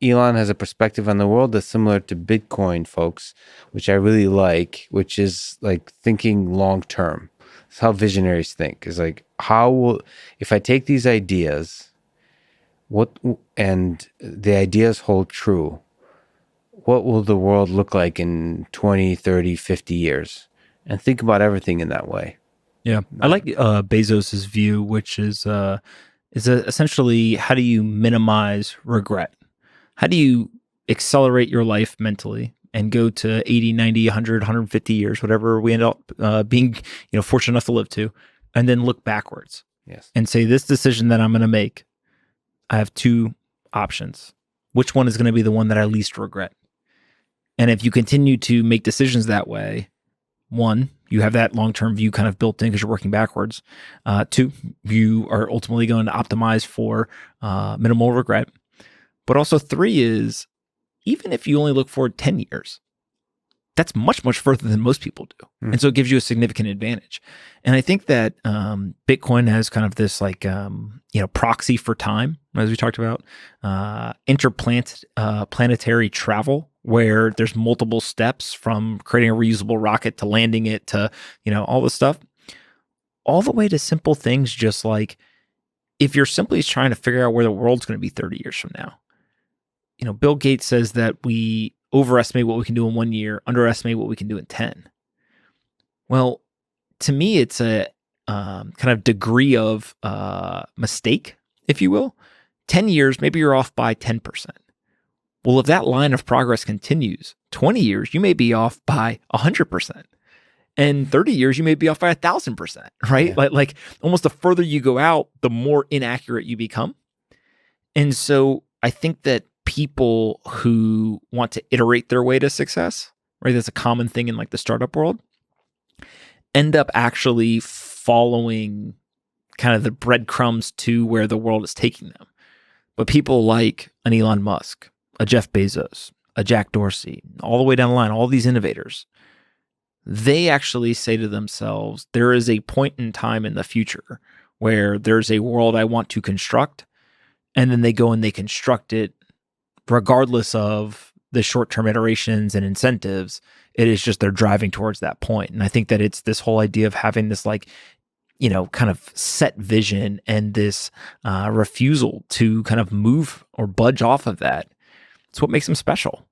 Elon has a perspective on the world that's similar to Bitcoin, folks, which I really like, which is like thinking long term. It's how visionaries think. Is like, how will, if I take these ideas, what, and the ideas hold true, what will the world look like in 20, 30, 50 years? And think about everything in that way. Yeah, I like Bezos's view, which is essentially how do you minimize regret? How do you accelerate your life mentally and go to 80, 90, 100, 150 years, whatever we end up being, fortunate enough to live to, and then look backwards Yes. and say, this decision that I'm going to make, I have two options. Which one is going to be the one that I least regret? And if you continue to make decisions that way, one, you have that long-term view kind of built in because you're working backwards. Two, you are ultimately going to optimize for minimal regret. But also three is, even if you only look forward 10 years, that's much, much further than most people do. And so it gives you a significant advantage. And I think that Bitcoin has kind of this like, proxy for time, as we talked about, interplanetary travel, where there's multiple steps from creating a reusable rocket to landing it to, all this stuff, all the way to simple things just like, if you're simply trying to figure out where the world's going to be 30 years from now. Bill Gates says that we overestimate what we can do in 1 year, underestimate what we can do in 10. Well, to me, it's a kind of degree of mistake, if you will. 10 years, maybe you're off by 10%. Well, if that line of progress continues, 20 years, you may be off by 100%. And 30 years, you may be off by 1,000%, right? Yeah. Like almost the further you go out, the more inaccurate you become. And so I think that people who want to iterate their way to success, right? That's a common thing in like the startup world, end up actually following kind of the breadcrumbs to where the world is taking them. But people like an Elon Musk, a Jeff Bezos, a Jack Dorsey, all the way down the line, all these innovators, they actually say to themselves, there is a point in time in the future where there's a world I want to construct, and then they go and they construct it regardless of the short-term iterations and incentives. It is just they're driving towards that point. And I think that it's this whole idea of having this like, kind of set vision and this refusal to kind of move or budge off of that. It's what makes them special.